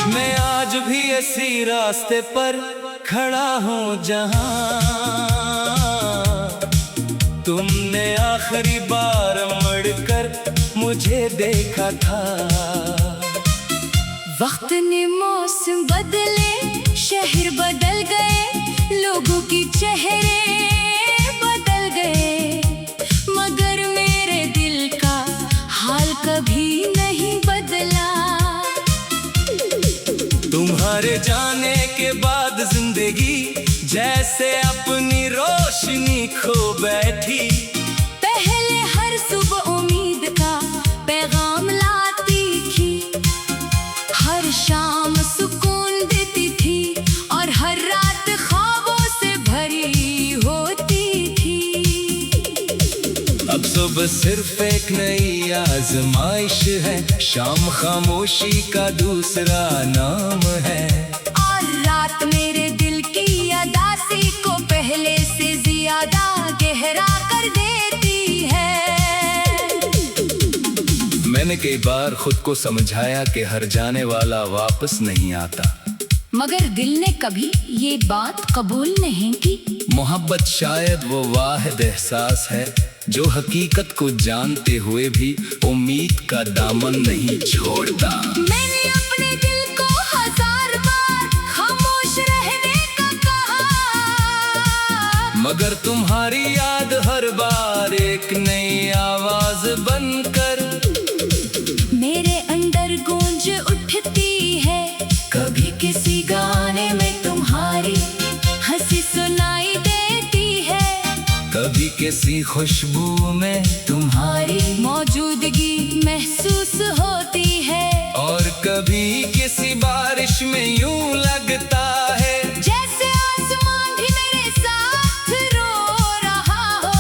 मैं आज भी इसी रास्ते पर खड़ा हूँ जहाँ तुमने आखिरी बार मुड़कर मुझे देखा था। वक्त ने मौसम बदले, शहर बदल गए, लोगों की चेहरे बदल गए, मगर मेरे दिल का हाल कभी नहीं बदला। तुम्हारे जाने के बाद जिंदगी जैसे अपनी रोशनी खो बैठी। पहले हर सुबह उम्मीद का पैगाम लाती थी, हर शाम सुकून देती थी और हर रात ख्वाबों से भरी होती थी। अब सुबह सिर्फ एक नई आजमाइश है, शाम खामोशी का दूसरा नाम है। और रात मेरे दिल की अदासी को पहले से ज्यादा गहरा कर देती है। मैंने कई बार खुद को समझाया कि हर जाने वाला वापस नहीं आता, मगर दिल ने कभी ये बात कबूल नहीं की। मोहब्बत शायद वो वाहिद एहसास है जो हकीकत को जानते हुए भी उम्मीद का दामन नहीं छोड़ता। मैंने अपने दिल को हजार बार खामोश रहने का कहा, मगर तुम्हारी याद हर बार एक नई आवाज बनकर मेरे अंदर गूंज उठती है। कभी किसी गाने में तुम्हारी हंसी सुनाई देती है, कभी किसी खुशबू में तुम्हारी मौजूदगी महसूस होती है, और कभी किसी बारिश में यूं लगता है जैसे आसमान भी मेरे साथ रो रहा हो।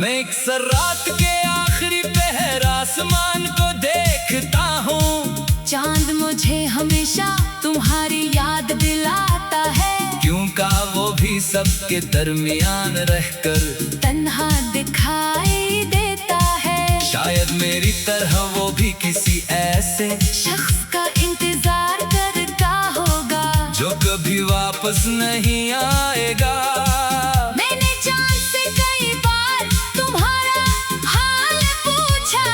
मैं अक्सर रात के आखिरी पहर आसमान को देखता हूँ, चांद मुझे हमेशा तुम्हारी याद दिलाता है, क्योंकि वो भी सबके दरमियान रहकर तन्हा दिखाई देता है। शायद मेरी तरह वो भी किसी ऐसे शख्स का इंतजार करता होगा जो कभी वापस नहीं आएगा। मैंने चांद से कई बार तुम्हारा हाल पूछा,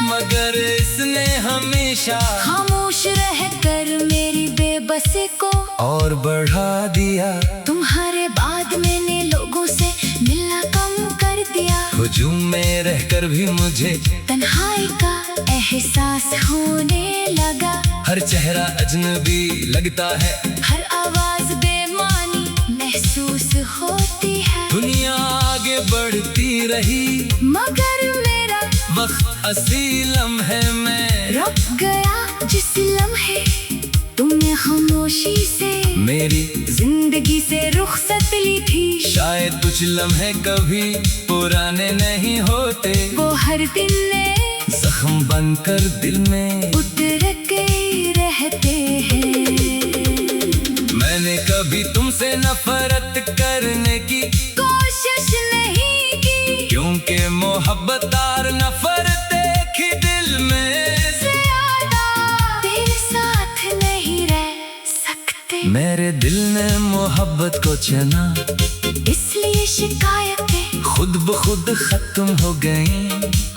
मगर इसने हमेशा खामोश रहकर मेरी बेबसी को और बढ़ा दिया। तुम्हारे बाद मैंने लोगों से मिलना कम कर दिया, हुजूम में रहकर भी मुझे तन्हाई का एहसास होने लगा। हर चेहरा अजनबी लगता है, हर आवाज बेमानी महसूस होती है। दुनिया आगे बढ़ती रही, मगर मेरा वक्त असी लम्हे में रुक गया। जिस लम्हे तुमने खामोशी से मेरी जिंदगी से रुखसत ली थी, शायद कुछ लम्हे कभी पुराने नहीं होते, वो हर दिन ने जख्म बनकर दिल में उतर के रहते हैं। मैंने कभी तुमसे नफरत करने की कोशिश नहीं की, क्योंकि मोहब्बत और नफरत एक ही दिल में ज्यादा तेरे साथ नहीं रह सकते। मेरे दिल ने मोहब्बत को चुना, इसलिए शिकायतें खुद ब खुद खत्म हो गई।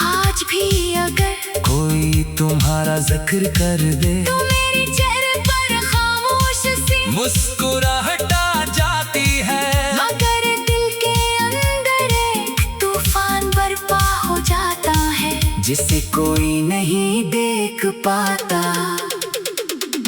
आज भी अगर कोई तुम्हारा जिक्र कर दे तो मेरे चेहरे पर खामोश सी मुस्कुराहट आ जाती है, मगर दिल के अंदर एक तूफान बर्पा हो जाता है, जिसे कोई नहीं देख पाता।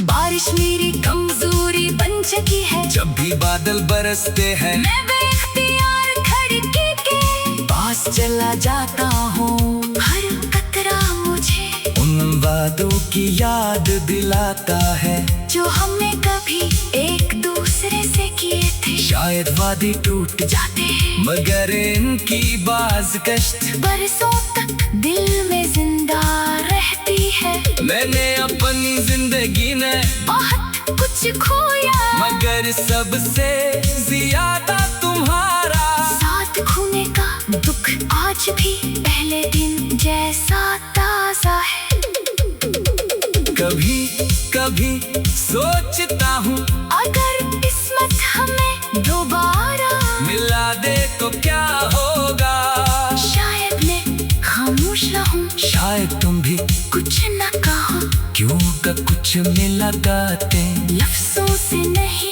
बारिश मेरी कमजोरी बन चुकी है, जब भी बादल बरसते हैं मैं बेख्तियार खिड़की के पास चला जाता हूँ। हर कतरा मुझे उन वादों की याद दिलाता है जो हमने कभी एक दूसरे से किए थे। शायद वादे टूट जाते हैं मगर इनकी बाज़गश्त बरसों तक दिल में जिंदा रहती है। मैंने अपनी जिंदगी ने बहुत कुछ खोया, मगर सबसे ज्यादा तुम्हारा साथ खोने का दुख आज भी पहले दिन जैसा ताजा है। कभी कभी सोचता हूँ अगर किस्मत हमें दोबारा मिला दे तो क्या होगा। शायद मैं खामोश रहूं, शायद तुम भी कुछ न कहो, क्यों का कुछ मिला गाते। लफ्जों से नहीं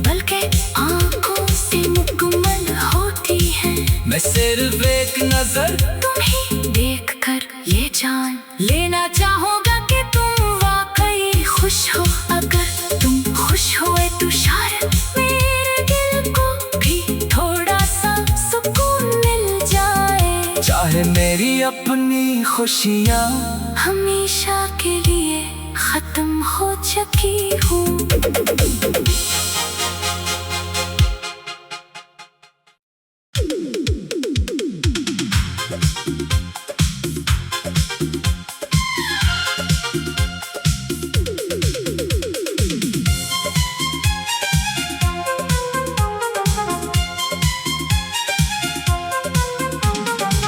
बल्कि आंखों से मुकम्मल होती है। मैं सिर्फ एक नजर तुम्हें देख कर ये जान लेना चाहूंगा कि तुम वाकई खुश हो। अगर तुम खुश हुए तो शायद मेरे दिल को भी थोड़ा सा सुकून मिल जाए। चाहे मेरी अपनी खुशियाँ हमेशा के लिए खत्म हो चुकी हूँ।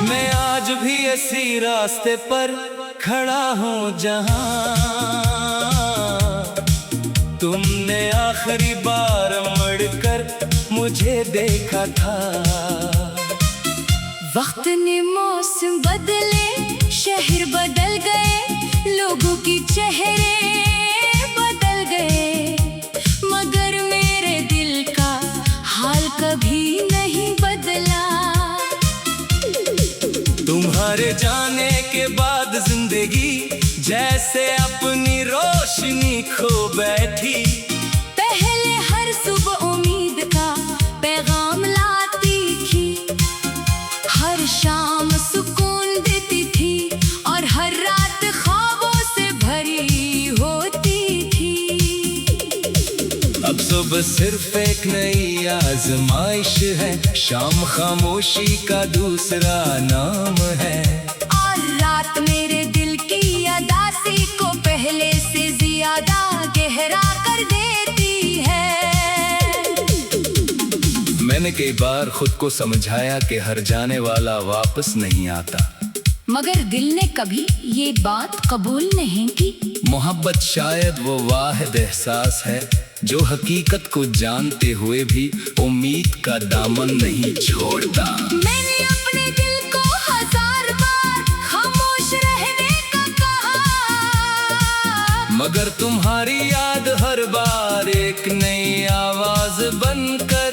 मैं आज भी इसी रास्ते पर खड़ा हूँ जहाँ तुमने आखिरी बार मुड़कर मुझे देखा था। वक्त ने मौसम बदले, शहर बदल गए, लोगों की चेहरे बदल गए, मगर मेरे दिल का हाल कभी नहीं बदला। तुम्हारे जाने के बाद जिंदगी जैसे अपनी रोशनी खो बैठी। पहले हर सुबह उम्मीद का पैगाम लाती थी, हर शाम सुकून देती थी और हर रात ख्वाबों से भरी होती थी। अब सुबह सिर्फ एक नई आजमाइश है, शाम खामोशी का दूसरा नाम है। और रात मेरे दिल की अदासी को पहले से ज्यादा गहरा कर देती है। मैंने कई बार खुद को समझाया कि हर जाने वाला वापस नहीं आता, मगर दिल ने कभी ये बात कबूल नहीं की। मोहब्बत शायद वो वाहिद एहसास है जो हकीकत को जानते हुए भी उम्मीद का दामन नहीं छोड़ता। मैंने अपने दिल को हजार बार खामोश रहने का कहा, मगर तुम्हारी याद हर बार एक नई आवाज बनकर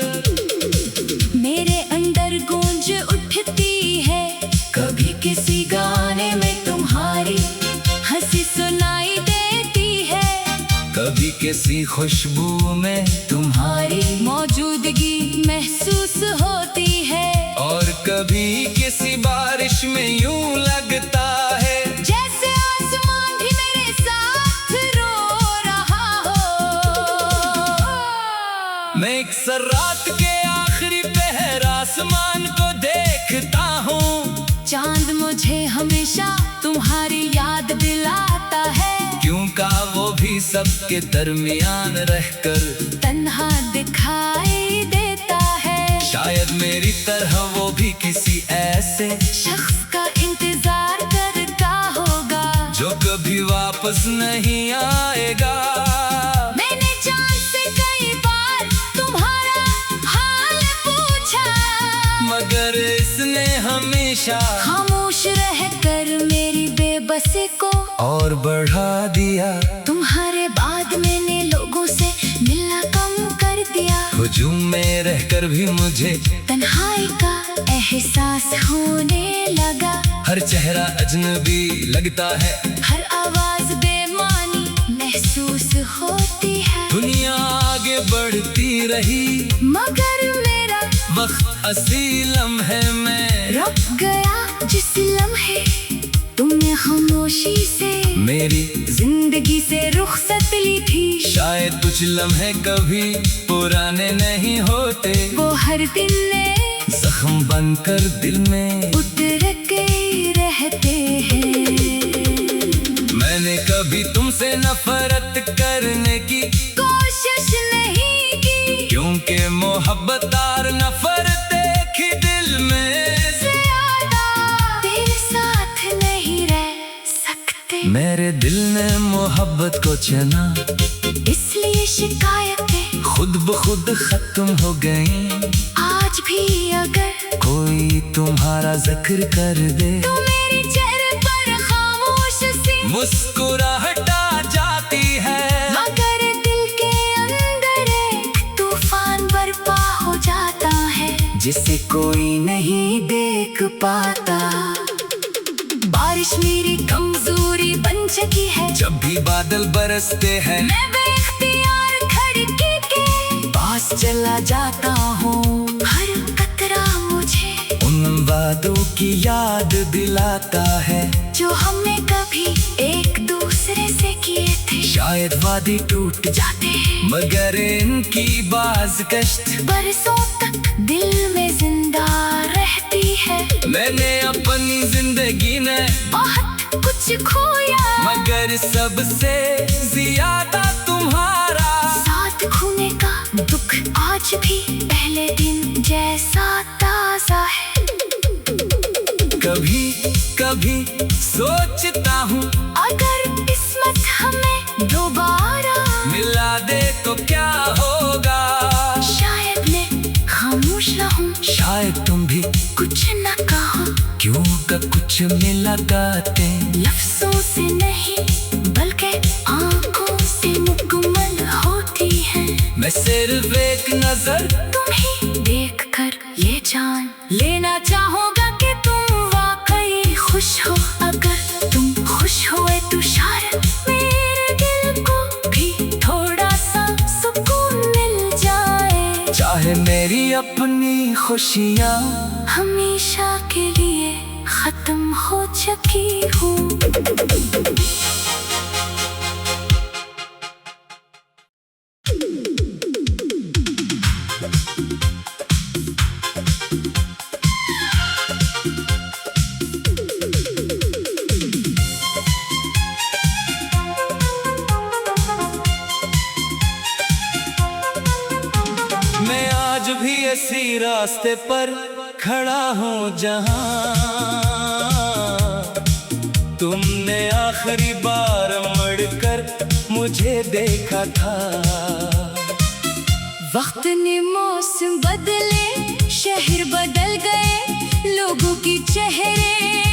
मेरे अंदर गूंज उठती है। कभी किसी गाने में तुम्हारी हंसी सुनाई देती है, कभी किसी खुशबू में तुम्हारी मौजूदगी महसूस होती है, और कभी किसी बारिश में यूं लगता है जैसे आसमान भी मेरे साथ रो रहा हो। मैं एक रात के आखिरी पहर आसमान को देखता हूँ, चांद मुझे हमेशा तुम्हारी याद दिलाता है, क्यों का वो भी सबके दरमियान रहकर तन्हा दिखाई देता है। शायद मेरी तरह वो भी किसी ऐसे शख्स का इंतजार करता होगा जो कभी वापस नहीं आएगा। मैंने चांद से कई बार तुम्हारा हाल पूछा, मगर इसने हमेशा खामोश रहकर मेरी बेबसी को और बढ़ा दिया। तुम्हारे बाद मैंने लोगों से मिलना कम कर दिया, हुजूम में रहकर भी मुझे तन्हाई का एहसास होने लगा। हर चेहरा अजनबी लगता है, हर आवाज बेमानी महसूस होती है। दुनिया आगे बढ़ती रही, मगर मेरा वक्त असी लम्हे में रुक गया जिस लम्हे तुमने खामोशी से मेरी जिंदगी से रुखसत ली थी। शायद कुछ लम्हे कभी पुराने नहीं होते, वो हर दिन ने जख्म बनकर दिल में उतर के रहते हैं। मैंने कभी तुमसे नफरत कर मेरे दिल ने मोहब्बत को चुना, इसलिए शिकायतें खुद ब खुद खत्म हो गई। आज भी अगर कोई तुम्हारा जिक्र कर दे तो मेरे चेहरे पर खामोश सी मुस्कुराहट आ जाती है। मगर दिल के अंदर एक तूफान बर्पा हो जाता है, जिसे कोई नहीं देख पाता। बारिश मेरी कमजोरी बन चुकी है, जब भी बादल बरसते हैं मैं बेख्तियार खिड़की के पास चला जाता हूँ। हर कतरा मुझे उन वादों की याद दिलाता है जो हमने कभी एक दूसरे से किए थे। शायद वादे टूट जाते हैं मगर इनकी बाज़गश्त बरसों तक दिल में जिंदा रहती है। मैंने अपनी जिंदगी में बहुत कुछ खोया, मगर सबसे ज्यादा तुम्हारा साथ खोने का दुख आज भी पहले दिन जैसा ताजा है। कभी कभी सोचता हूँ अगर किस्मत हमें दोबारा मिला दे तो क्या होगा। शायद मैं खामोश रहूं, शायद तुम भी कुछ न कहो, क्यों का कुछ मिला गाते लफ्जों से नहीं बल्कि आंखों से मुकम्मल होती है। मैं सिर्फ एक नजर तुम्हें देख कर ये जान लेना चाहूँगा कि तुम वाकई खुश हो। अगर तुम खुश हुए तो शायद मेरे दिल को भी थोड़ा सा सुकून मिल जाए। चाहे मेरी अपनी खुशियाँ हमेशा के लिए खत्म हो चुकी हूँ। मैं आज भी इसी रास्ते पर खड़ा हूँ जहाँ तुमने आखिरी बार मुड़कर मुझे देखा था। वक्त ने मौसम बदले, शहर बदल गए, लोगों की चेहरे